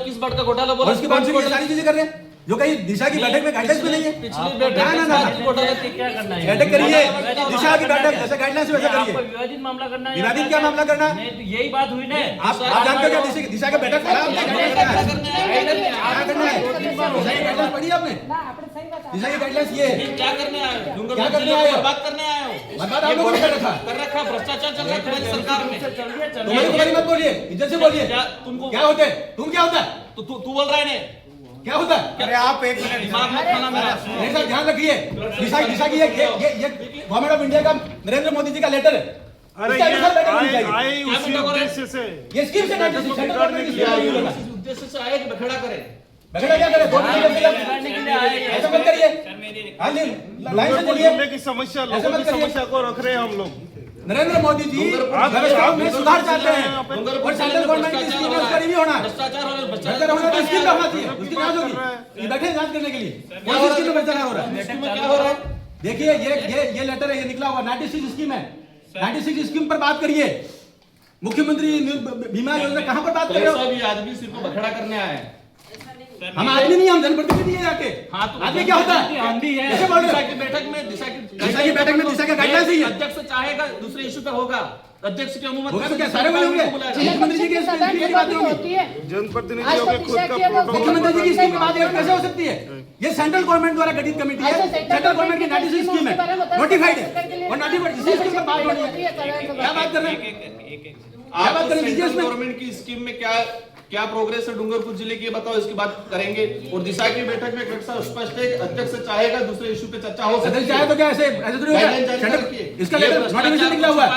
किस बात का घोटाला बोला? उसके बाद ये सारी चीजें कर रहे हैं जो कहीं दिशा की बैठक में गाइडलाइंस में नहीं है। पिछली बैठक में घोटाला क्या करना है? बैठक करिए, दिशा की बैठक जैसे गाइडलाइंस वैसा आपको करिए। विवादित मामला करना है। विवादित क्या मामला करना? नहीं तो यही बात हुई ना। आप जानते हो क्या दिशा का बैठक पढ़ा आपने? क्या करना है? गाइडलाइंस पढ़ी आपने? दिशा की गाइडलाइंस ये है। क्या करने आए? क्या करने आए हो? बात करने आए हो? बर्बाद आप लोगों ने कर रखा। कर रखा, भ्रष्टाचार चल रहा है तुम्हारी सरकार में। तुम्हारी मत बोलिए, इज्जत से बोलिए। तुमको क्या होते हैं? तुम क्या होता है? तो तू बोल रहा है ने? क्या होता है? अरे आप एक मिनट दिमाग मत खाना मेरा। नहीं सर, ध्यान रखिए। दिशा की ये गवर्नमेंट ऑफ इंडिया का नरेंद्र मोदी जी का लेटर है। अरे इसके अनुसार बैठक होनी चाहिए। आए उसी उद्देश्य से ये स्कीम से सेंट्रल गवर्नमेंट की स्कीम नहीं होगा। इस उद्देश्य से आए कि बखेड़ा करें। बगड़ा क्या करे? ऐसा मत करिए। हाँ जी, लाइन से बोलिए। लोगों की समस्या, ऐसा लोगों मत की करिए। समस्या को रख रहे हैं हम लोग। नरेंद्र मोदी जी व्यवस्थाओं में सुधार चाहते हैं और सेंट्रल गवर्नमेंट की स्कीम में उसका रिव्यू होना। भ्रष्टाचार हो रहा है, भ्रष्टाचार होना तो स्कीम होना चाहिए, उसकी जांच होगी। ये बैठे जांच करने के लिए कौन सी स्कीम में भ्रष्टाचार हो रहा है? स्कीम में क्या हो रहा है? देखिए ये लेटर है, ये निकला हुआ 96 स्कीम है। 96 स्कीम पर बात करिए। मुख्यमंत्री बीमा योजना कहां पर बात कर रहे ऐसा हो? भी आदमी सिर्फ बखेड़ा करने आए हैं। हम आदमी नहीं, हम जनप्रतिनिधि है जाके। हाँ, तो आदमी क्या होता है? हम भी है। कैसे बोल रहे दिशा हो? की बैठक में दिशा बैठक में दिशा का गाइडलाइंस ही है। अध्यक्ष चाहेगा दूसरे इशू पे होगा, अध्यक्ष की अनुमति होगा तो क्या सारे वही होंगे? मुख्यमंत्री जी की बात होगी। जनप्रतिनिधियों के खुद का प्रोटोकॉल मुख्यमंत्री जी की स्कीम की बात कैसे हो सकती है? ये सेंट्रल गवर्नमेंट द्वारा गठित कमेटी है। सेंट्रल गवर्नमेंट की 96 स्कीम है, नोटिफाइड है और नोटिफाइड इसी स्कीम पर बात होनी है। क्या बात कर रहे हैं? क्या बात करें दीजिए इसमें? गवर्नमेंट की स्कीम में क्या प्रोग्रेस है डूंगरपुर जिले की, बताओ, इसकी बात करेंगे। और दिशा की बैठक में कक्षा स्पष्ट है, अध्यक्ष चाहेगा दूसरे इशू पे चर्चा हो सकती सदस्य है। चाहे तो क्या ऐसे थोड़ी होगा? इसका लेटर नोटिफिकेशन निकला हुआ है,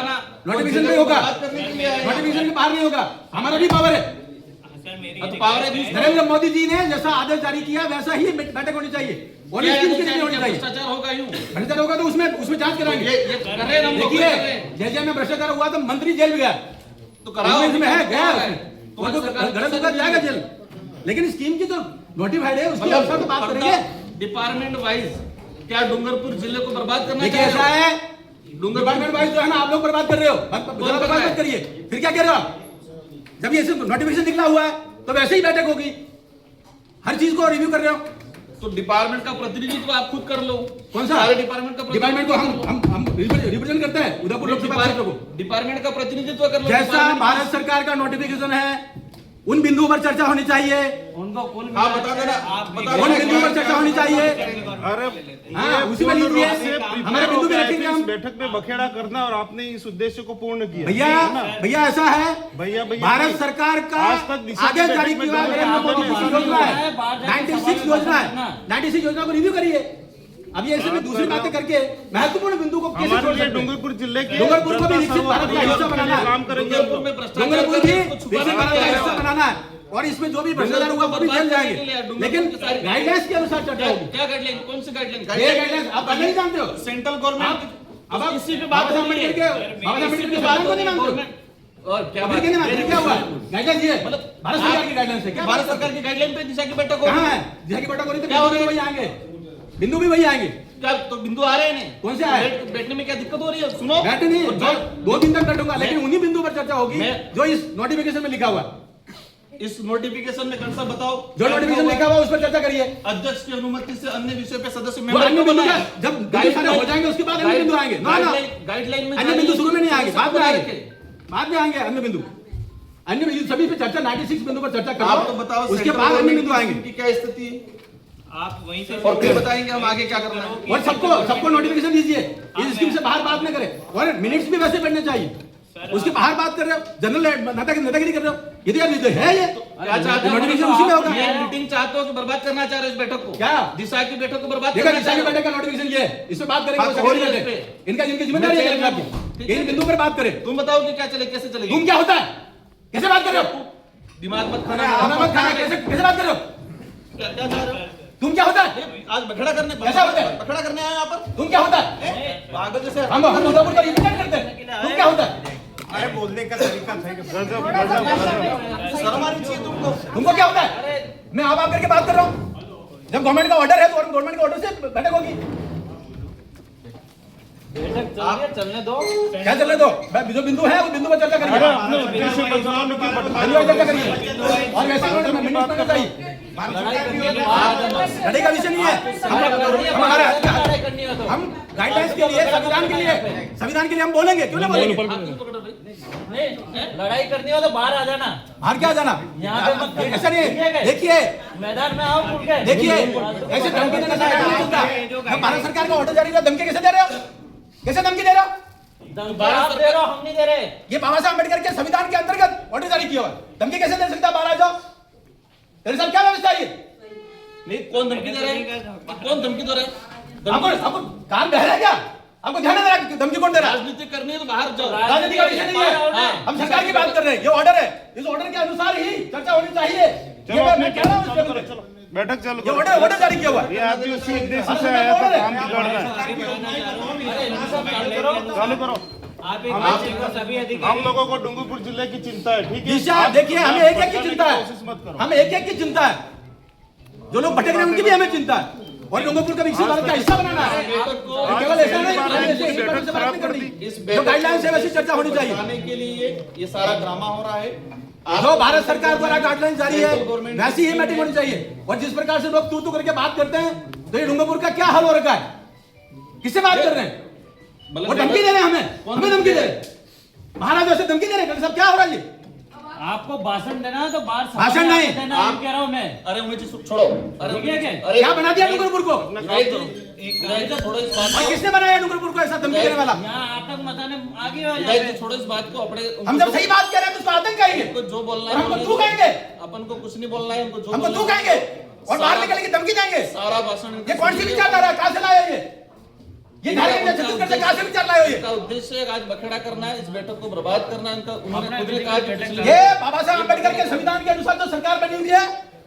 नोटिफिकेशन नहीं होगा, नोटिफिकेशन के बाहर नहीं होगा। हमारा भी पावर है। नरेंद्र मोदी जी ने जैसा आदेश जारी किया वैसा ही बैठक होनी चाहिए और इस स्कीम की नहीं होनी चाहिए। भ्रष्टाचार होगा यूं भ्रष्टाचार होगा तो उसमें जांच कराएंगे। ये कर रहे हैं हम लोग, देखिए कर रहे हैं। जैसे में भ्रष्टाचार हुआ तो मंत्री जेल भी गया, तो कराओ, इसमें है गया तुम्हारी तो सरकार गलत होकर जाएगा जेल। लेकिन स्कीम की तो नोटिफाइड है, उसके अनुसार तो बात करेंगे। डिपार्टमेंट वाइज क्या डूंगरपुर जिले को बर्बाद करना देखिए ऐसा चाह रहे हो? है, डिपार्टमेंट वाइज जो है ना, आप लोग बर्बाद कर रहे हो, बर्बाद मत करिए। फिर क्या कह रहे हो आप? जब ये नोटिफिकेशन निकला हुआ है तो वैसे ही बैठक होगी, हर चीज को रिव्यू कर रहे हो। तो डिपार्टमेंट का प्रतिनिधित्व आप खुद कर लो। कौन सा? सारे डिपार्टमेंट का डिपार्टमेंट को हम रिप्रेजेंट करते हैं उदयपुर लोकसभा क्षेत्र को। डिपार्टमेंट का प्रतिनिधित्व कर लो। जैसा भारत सरकार का नोटिफिकेशन है उन बिंदुओं पर चर्चा होनी चाहिए, उनको कुल हाँ, बता देना, बता उन बिंदुओं पर चर्चा होनी चाहिए। अरे हाँ, उसी में लीजिए, हमारे बिंदु भी रखेंगे हम। इस बैठक में बखेड़ा करना और आपने इस उद्देश्य को पूर्ण किया। भैया ऐसा है, भैया भारत सरकार का आज तक दिशा की आदेश जारी बैठक में किया नरेंद्र मोदी जी की योजना है, 96 योजना है। 96 योजना को रिव्यू करिए। अब ये ऐसे में दूसरी बातें करके महत्वपूर्ण बिंदु को कैसे छोड़ हमारे लिए सकते हैं? डूंगरपुर जिले के डूंगरपुर को भी विकसित भारत का हिस्सा बनाना है। काम करेंगे हम लोग। डूंगरपुर भी विकसित भारत का हिस्सा बनाना है और इसमें जो भी भ्रष्टाचार हुआ वो भी जल जाएंगे, लेकिन गाइडलाइंस के अनुसार चर्चा होगी। क्या गाइडलाइन, कौन सी गाइडलाइन? ये गाइडलाइंस आप नहीं जानते हो? सेंट्रल गवर्नमेंट अब आप इसी पे बाबा बात साहब हो रही है। अम्बेडकर के बात को नहीं मानते हो? और क्या अभी कहने मानते क्या हुआ? गाइडलाइंस ये मतलब भारत सरकार की गाइडलाइंस है। क्या भारत सरकार की गाइडलाइन पे दिशा की बैठक कहाँ हो है? दिशा की बैठक हो रही तो क्या हो बिंदु रही भी है? वही आएंगे, बिंदु भी वही आएंगे। क्या तो बिंदु आ रहे हैं? कौन से आए? बैठने में क्या दिक्कत हो रही है? सुनो, बैठे नहीं, और जो 2 दिन तक बैठूंगा, लेकिन उन्हीं बिंदु पर चर्चा होगी मैं- जो इस नोटिफिकेशन में लिखा हुआ है। इस नोटिफिकेशन में कौन सा बताओ? जो नोटिफिकेशन लिखा हुआ है उस पर चर्चा करिए। अध्यक्ष की अनुमति से अन्य विषय पे सदस्य वो अन्य बिंदु क्या? जब बिंदु सारे हो जाएंगे उसके बाद अन्य बिंदु आएंगे। ना ना, गाइडलाइन में अन्य बिंदु शुरू में नहीं आएंगे, बाद में आएंगे, रखे। बाद में आएंगे अन्य बिंदु। अन्य बिंदु सभी पे चर्चा 96 बिंदु पर चर्चा आप तो करो, बताओ उसके सेंट्रल बाद अन्य गवर्नमेंट बिंदु आएंगे की क्या स्थिति है, आप वहीं से और फिर बताएंगे हम आगे क्या करना है। और सबको नोटिफिकेशन दीजिए। इस स्कीम से बाहर बात न करें और मिनट्स भी वैसे पढ़ने चाहिए। उसके बाहर बात कर रहे हो, जनरल नेतागिरी कर रहे हो, ये तो यार ये तो है ये क्या चाहते हो? नोटिफिकेशन उसी में होगा। ये मीटिंग चाहते हो कि बर्बाद करना चाह रहे हो इस बैठक को? क्या? दिशा की बैठक को बर्बाद देखो करना दिशा चाह की रहे हो? बैठक का नोटिफिकेशन ये है, इस पे बात करेंगे। हाँ, वो हो रही है सेक्रेटरी इस पे। इनकी जिम्मेदारी है करेंगे आपकी। इन बिंदु पर बात करें। तुम बताओ कि क्या चले, कैसे चलेगी? तुम क्या होता है? कैसे बात कर रहे हो? दिमाग मत खाना खाना। मत खाना, कैसे बात कर रहे हो? क्या चाह रहे हो? तुम क्या होता है? आज बखड़ा करने, कैसा होता है? बखड़ा करने आए यहाँ पर? तुम क्या होता है? पागल जैसे हम उदयपुर का रिप्रेजेंट करते हैं। तुम क्या होता है? अरे बोलने का तरीका सही है। गजब गजब शर्म आनी चाहिए तुमको। तुमको क्या होता है? मैं आप करके बात कर रहा हूँ। जब गवर्नमेंट का ऑर्डर है तो गवर्नमेंट के ऑर्डर से बैठक होगी। बैठक चल रही है, चलने दो। क्या चलने दो? जो बिंदु है वो बिंदु पर चर्चा करिए, अरे अपने उद्देश्य बताओ ना कि बिंदु पर चर्चा करिए। और वैसे मिनट में चाहिए, लड़ाई का विषय नहीं है। हम गाइडलाइंस के लिए, संविधान के लिए हम बोलेंगे, क्यों ना बोलेंगे? लड़ाई करनी हो तो बाहर आ जाना, बाहर क्या जाना? यहाँ पे मत ऐसा नहीं है। देखिए मैदान में आओ खुल के। देखिए, ऐसे धमकी देने का काम नहीं चलता। जब भारत सरकार का ऑर्डर जारी है, धमकी कैसे दे रहे हो? कैसे धमकी दे रहे हो? आप दे रहे हो, हम नहीं दे रहे। ये बाबा साहब अम्बेडकर के संविधान के अंतर्गत ऑर्डर जारी किया हुआ है। धमकी कैसे दे सकता? बाहर आ जाओ। तेरे साथ क्या व्यवस्था है? नहीं, कौन धमकी दे रहा है? कौन धमकी दे रहा है? आपको कान बहरा है क्या? आपको ध्यान नहीं दे रहा? धमकी कौन दे रहा है? राजनीति करनी है तो बाहर जाओ। राजनीति का विषय नहीं है। हम सरकार की बात कर रहे हैं। ये ऑर्डर है, इस ऑर्डर के अनुसार ही चर्चा होनी चाहिए। ये मैं कह रहा हूँ, चलो बैठक चालू ये करो। ऑर्डर जारी किया हुआ है। ये आदमी उसी उद्देश्य से आया था, काम बिगड़ रहा है। चालू करो। आप एक बच्चे को सभी अधिकारी हम लोगों को डूंगरपुर जिले की चिंता है, ठीक है? दिशा देखिए, हमें एक एक की चिंता कोशिश मत है। करो। हमें एक एक की चिंता है। जो लोग भटक रहे हैं उनकी भी हमें चिंता है। और डूंगरपुर का विकसित भारत का हिस्सा बनाना है। केवल ऐसा नहीं, बैठक से बात खराब नहीं कर करनी। दी। जो गाइडलाइंस है वैसी चर्चा होनी चाहिए। बताने के लिए ये सारा ड्रामा हो रहा है। जो भारत सरकार द्वारा गाइडलाइन जारी है वैसी ही मीटिंग होनी चाहिए। और जिस प्रकार से लोग तू करके बात करते हैं, तो ये डूंगरपुर का क्या हाल हो रखा है? किससे बात कर रहे हैं? और धमकी दे रहे हैं हमें धमकी दे रहे हैं। महाराज ऐसे धमकी दे रहे हैं। सब क्या हो रहा है ये? आपको भाषण देना है तो बाहर भाषण नहीं, आप कह रहा हूँ मैं। अरे उमेश जी छोड़ो। अरे ठीक है क्या? अरे क्या बना दिया डूंगरपुर को? छोड़ो इस बात और किसने बनाया डूंगरपुर को ऐसा धमकी देने वाला? यहाँ आतंक मचाने आगे हो को। जाए। छोड़ो इस बात को। अपने हम जब सही बात कह रहे हैं तो उसको आतंक कहेंगे। उनको जो बोलना और है हमको बोलिए। तू कहेंगे। अपन को कुछ नहीं बोलना है, उनको जो हमको बोलना तू है। कहेंगे और बाहर निकलने की धमकी देंगे। सारा भाषण ये कौन सी विचारधारा है? कहां से लाए ये? ये झारखंड में छत्तीसगढ़ से कहां से विचार लाए हो ये? इनका उद्देश्य है आज बखेड़ा करना है, इस बैठक को बर्बाद करना है। इनका उन्होंने खुद ने कहा कि पिछले- ये बाबा साहब अम्बेडकर के संविधान के अनुसार तो सरकार बनी हुई है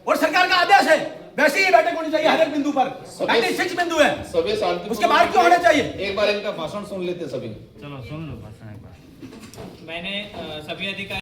और सरकार का आदेश है, वैसे ही बैठक होनी चाहिए हर एक बिंदु पर। 96 बिंदु है, सभी शांति। उसके बाहर क्यों होना चाहिए? एक बार इनका भाषण सुन लेते सभी। चलो सुन लो भाषण एक बार। मैंने सभी अधिकारी